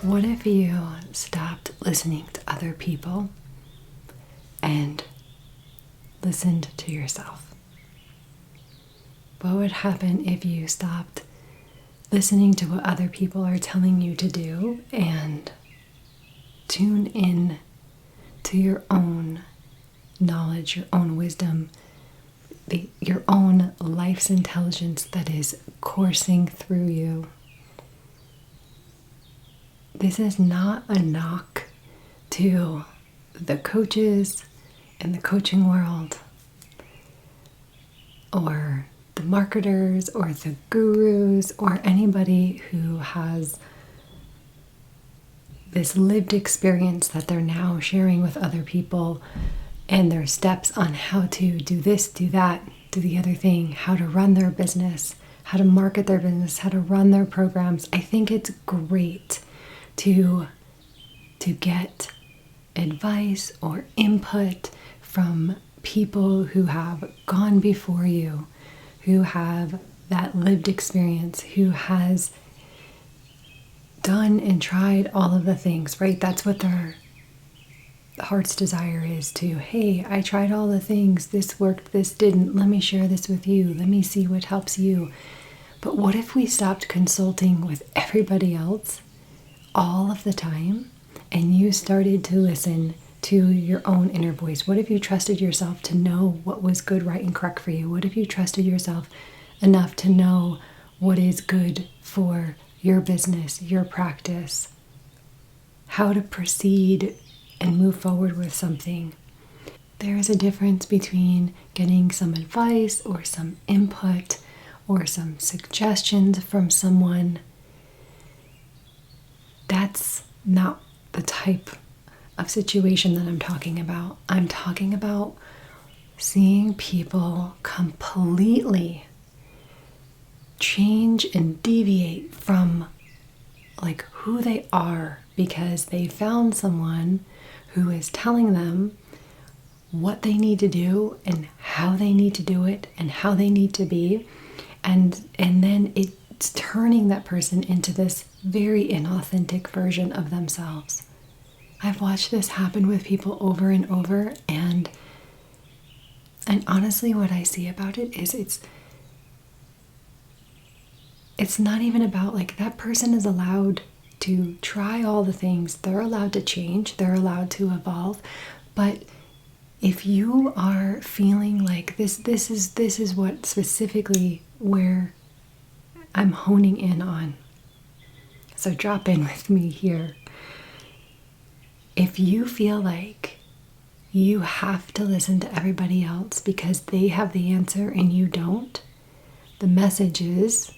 What if you stopped listening to other people and listened to yourself? What would happen if you stopped listening to what other people are telling you to do and tune in to your own knowledge, your own wisdom, your own life's intelligence that is coursing through you? This is not a knock to the coaches in the coaching world, or the marketers, or the gurus, or anybody who has this lived experience that they're now sharing with other people, and their steps on how to do this, do that, do the other thing, how to run their business, how to market their business, how to run their programs. I think it's great to get advice or input from people who have gone before you, who have that lived experience, who has done and tried all of the things, right? That's what their heart's desire is, to, hey, I tried all the things, this worked, this didn't, let me share this with you, let me see what helps you. But what if we stopped consulting with everybody else all of the time, and you started to listen to your own inner voice? What if you trusted yourself to know what was good, right, and correct for you? What if you trusted yourself enough to know what is good for your business, your practice, how to proceed and move forward with something? There is a difference between getting some advice or some input or some suggestions from someone. That's not the type of situation that I'm talking about. I'm talking about seeing people completely change and deviate from like who they are because they found someone who is telling them what they need to do and how they need to do it and how they need to be, and then it's turning that person into this very inauthentic version of themselves. I've watched this happen with people over and over, and honestly what I see about it is it's not even about, like, that person is allowed to try all the things, they're allowed to change, they're allowed to evolve. But if you are feeling like this is what specifically where I'm honing in on, so drop in with me here. If you feel like you have to listen to everybody else because they have the answer and you don't, the message is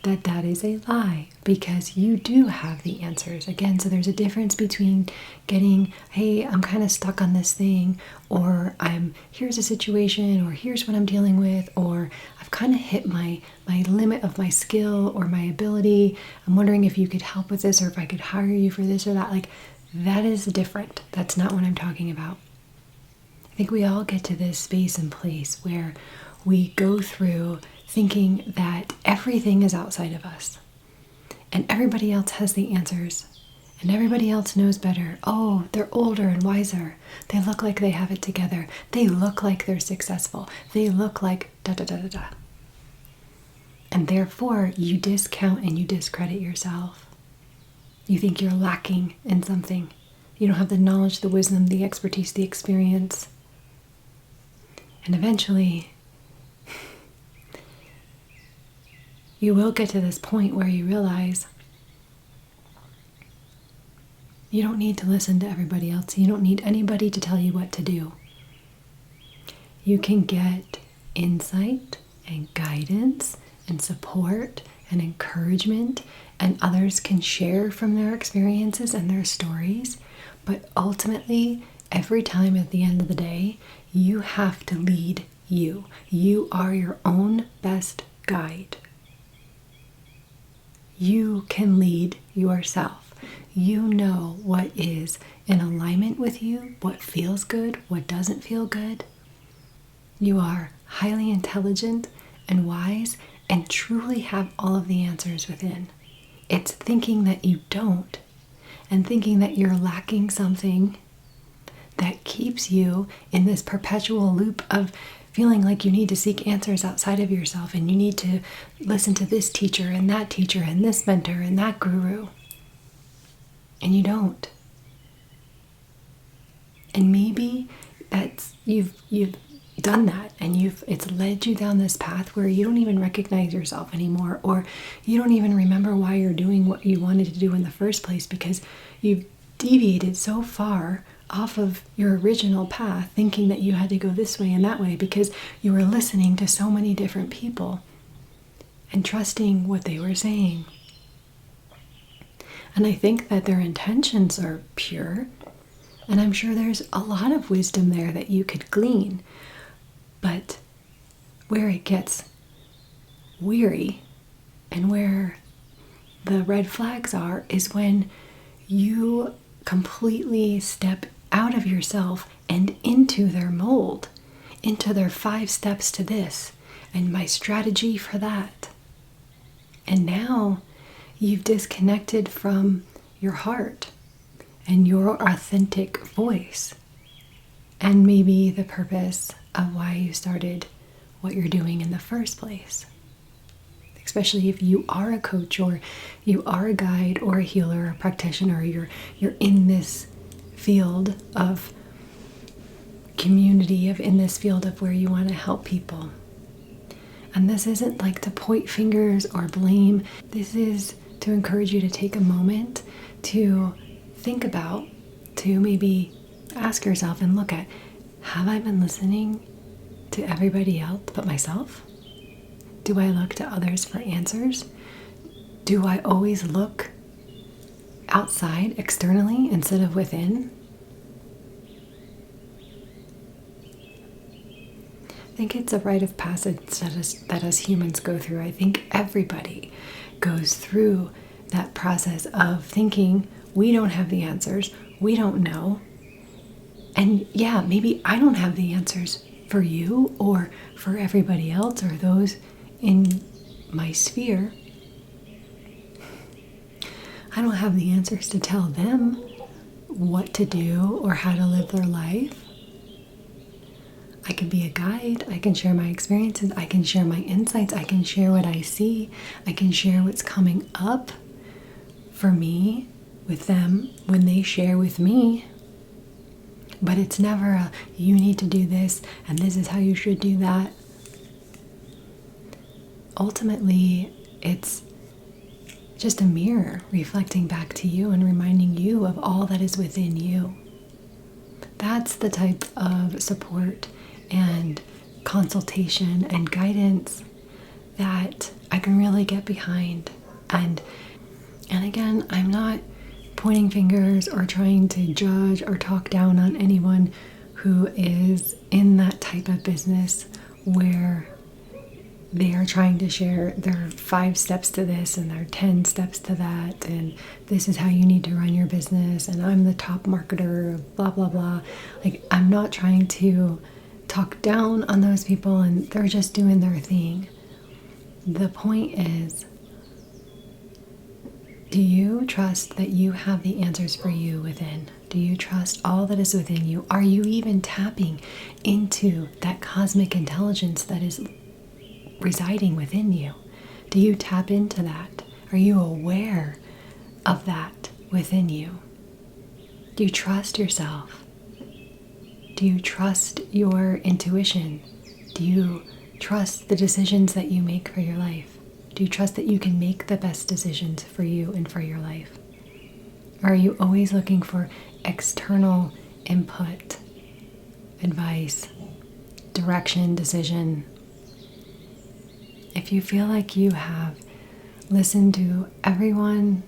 that is a lie, because you do have the answers. Again, so there's a difference between getting, hey, I'm kind of stuck on this thing, or here's a situation, or here's what I'm dealing with, or I've kind of hit my limit of my skill or my ability. I'm wondering if you could help with this, or if I could hire you for this or that. Like, that is different. That's not what I'm talking about. I think we all get to this space and place where we go through thinking that everything is outside of us and everybody else has the answers and everybody else knows better. Oh, they're older and wiser. They look like they have it together. They look like they're successful. They look like da da da da da. And therefore, you discount and you discredit yourself. You think you're lacking in something. You don't have the knowledge, the wisdom, the expertise, the experience. And eventually, you will get to this point where you realize you don't need to listen to everybody else. You don't need anybody to tell you what to do. You can get insight and guidance and support and encouragement, and others can share from their experiences and their stories. But ultimately, every time at the end of the day, you have to lead you. You are your own best guide. You can lead yourself. You know what is in alignment with you, what feels good, what doesn't feel good. You are highly intelligent and wise and truly have all of the answers within. It's thinking that you don't and thinking that you're lacking something that keeps you in this perpetual loop of feeling like you need to seek answers outside of yourself, and you need to listen to this teacher and this mentor and that guru. And you don't. And maybe that's you've done that, and it's led you down this path where you don't even recognize yourself anymore, or you don't even remember why you're doing what you wanted to do in the first place, because you've deviated so far off of your original path, thinking that you had to go this way and that way because you were listening to so many different people and trusting what they were saying. And I think that their intentions are pure, and I'm sure there's a lot of wisdom there that you could glean. But where it gets weary and where the red flags are is when you completely step out of yourself and into their mold, into their 5 steps to this and my strategy for that. And now you've disconnected from your heart and your authentic voice, and maybe the purpose of why you started what you're doing in the first place. Especially if you are a coach, or you are a guide, or a healer, or a practitioner, you're in this field of community, in this field of where you want to help people. And this isn't like to point fingers or blame. This is to encourage you to take a moment to think about, to maybe ask yourself and look at, have I been listening to everybody else but myself? Do I look to others for answers? Do I always look outside, externally, instead of within? I think it's a rite of passage that as humans go through. I think everybody goes through that process of thinking we don't have the answers, we don't know. And yeah, maybe I don't have the answers for you or for everybody else or those in my sphere. I don't have the answers to tell them what to do or how to live their life. I can be a guide. I can share my experiences. I can share my insights. I can share what I see. I can share what's coming up for me with them when they share with me. But it's never a, you need to do this and this is how you should do that. Ultimately, it's just a mirror reflecting back to you and reminding you of all that is within you. That's the type of support and consultation and guidance that I can really get behind. And again, I'm not pointing fingers or trying to judge or talk down on anyone who is in that type of business where they are trying to share their 5 steps to this and their 10 steps to that, and this is how you need to run your business, and I'm the top marketer, blah, blah, blah. Like, I'm not trying to talk down on those people, and they're just doing their thing. The point is, do you trust that you have the answers for you within? Do you trust all that is within you? Are you even tapping into that cosmic intelligence that is residing within you? Do you tap into that? Are you aware of that within you? Do you trust yourself? Do you trust your intuition? Do you trust the decisions that you make for your life? Do you trust that you can make the best decisions for you and for your life? Or are you always looking for external input, advice, direction, decision? If you feel like you have listened to everyone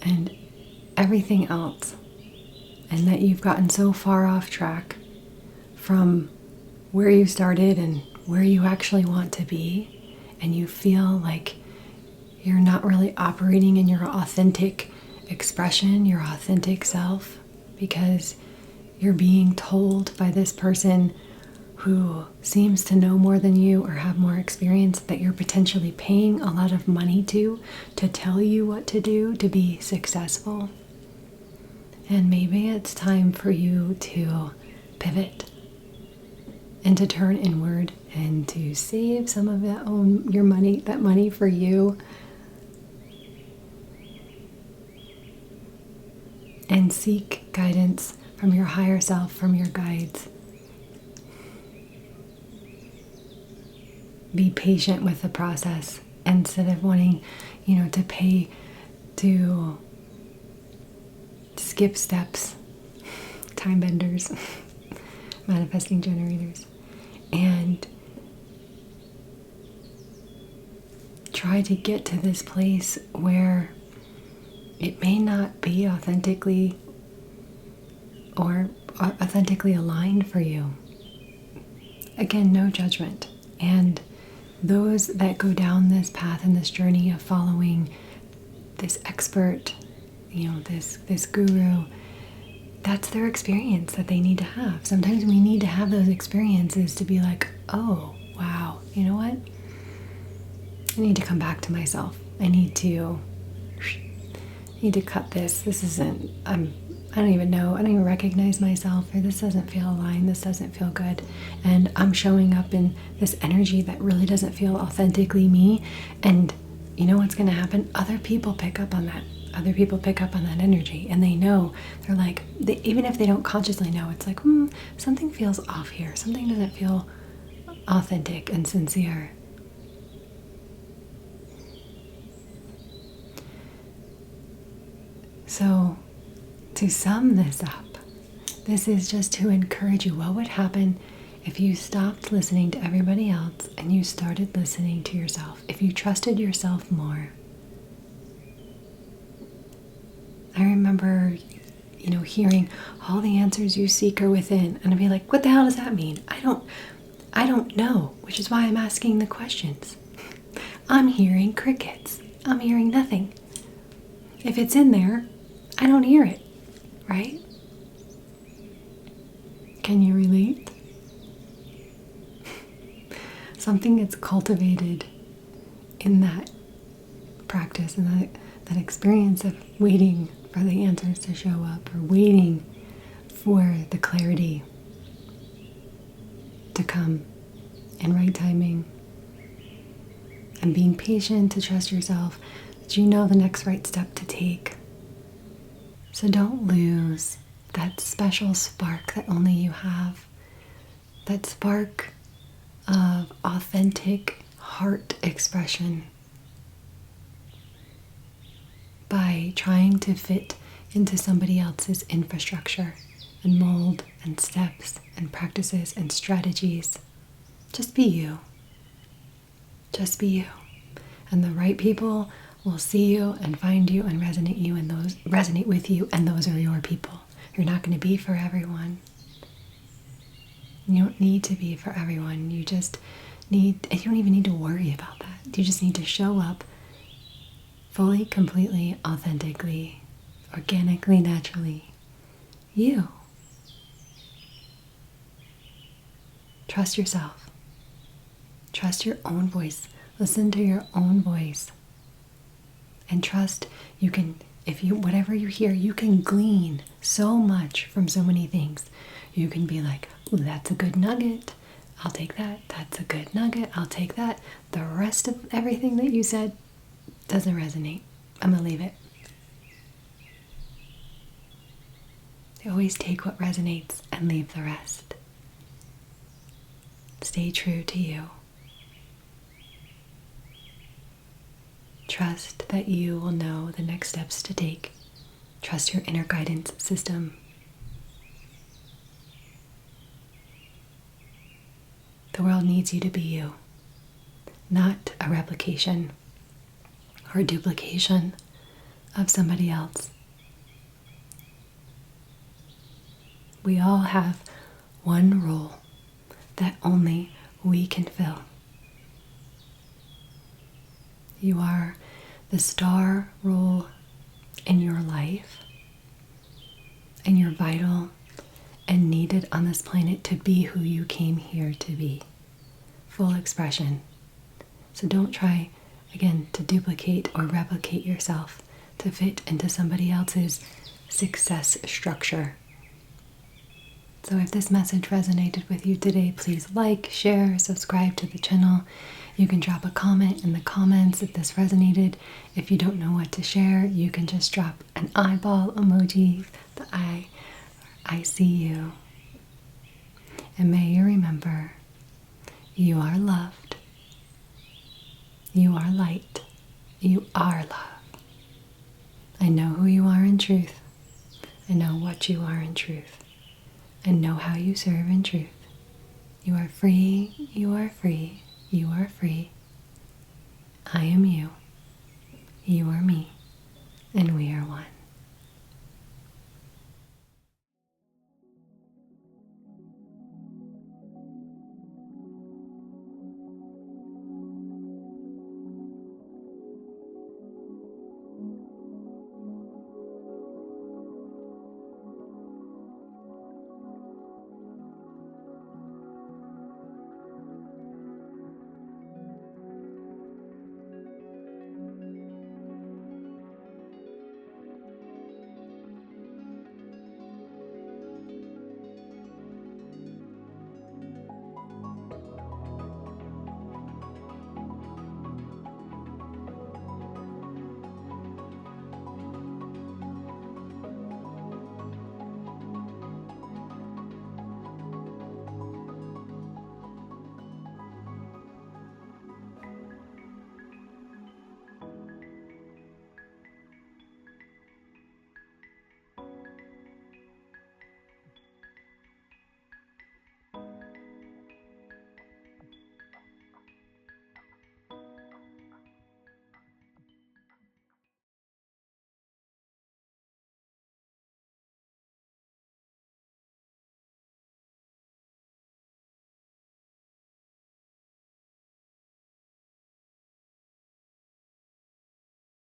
and everything else, and that you've gotten so far off track from where you started and where you actually want to be, and you feel like you're not really operating in your authentic expression, your authentic self, because you're being told by this person who seems to know more than you or have more experience, that you're potentially paying a lot of money to tell you what to do to be successful, And maybe it's time for you to pivot and to turn inward and to save some of that that money for you, and seek guidance from your higher self, from your guides. Be patient with the process instead of wanting, to skip steps, time benders, manifesting generators, and try to get to this place where it may not be authentically aligned for you. Again, no judgment. And those that go down this path and this journey of following this expert, this guru, that's their experience that they need to have. Sometimes we need to have those experiences to be like, oh, wow, you know what? I need to come back to myself. I need to cut this. This isn't, I don't even know. I don't even recognize myself, or this doesn't feel aligned. This doesn't feel good. And I'm showing up in this energy that really doesn't feel authentically me. And you know what's going to happen? Other people pick up on that. Other people pick up on that energy, and they know. They're like, even if they don't consciously know, it's like, something feels off here. Something doesn't feel authentic and sincere. So, to sum this up, this is just to encourage you. What would happen if you stopped listening to everybody else and you started listening to yourself? If you trusted yourself more? I remember, hearing all the answers you seek are within, and I'd be like, what the hell does that mean? I don't know, which is why I'm asking the questions. I'm hearing crickets. I'm hearing nothing. If it's in there, I don't hear it, right? Can you relate? Something that's cultivated in that practice and that experience of waiting for the answers to show up, or waiting for the clarity to come in right timing, and being patient to trust yourself that you know the next right step to take. So don't lose that special spark that only you have, that spark of authentic heart expression, by trying to fit into somebody else's infrastructure and mold and steps and practices and strategies. Just be you. Just be you. And the right people will see you and find you and resonate with you, and those are your people. You're not going to be for everyone. You don't need to be for everyone. You don't even need to worry about that. You just need to show up fully, completely, authentically, organically, naturally. You. Trust yourself. Trust your own voice. Listen to your own voice. And trust whatever you hear, you can glean so much from so many things. You can be like, ooh, that's a good nugget. I'll take that. That's a good nugget. I'll take that. The rest of everything that you said doesn't resonate. I'm going to leave it. You always take what resonates and leave the rest. Stay true to you. Trust that you will know the next steps to take. Trust your inner guidance system. The world needs you to be you, not a replication or a duplication of somebody else. We all have one role that only we can fill. You are the star role in your life, and you're vital and needed on this planet to be who you came here to be. Full expression. So don't try, again, to duplicate or replicate yourself to fit into somebody else's success structure. So if this message resonated with you today, please like, share, subscribe to the channel. You can drop a comment in the comments if this resonated. If you don't know what to share, you can just drop an eyeball emoji, the I see you. And may you remember, you are loved. You are light. You are love. I know who you are in truth. I know what you are in truth. And know how you serve in truth. You are free, you are free, you are free. I am you, you are me, and we are one.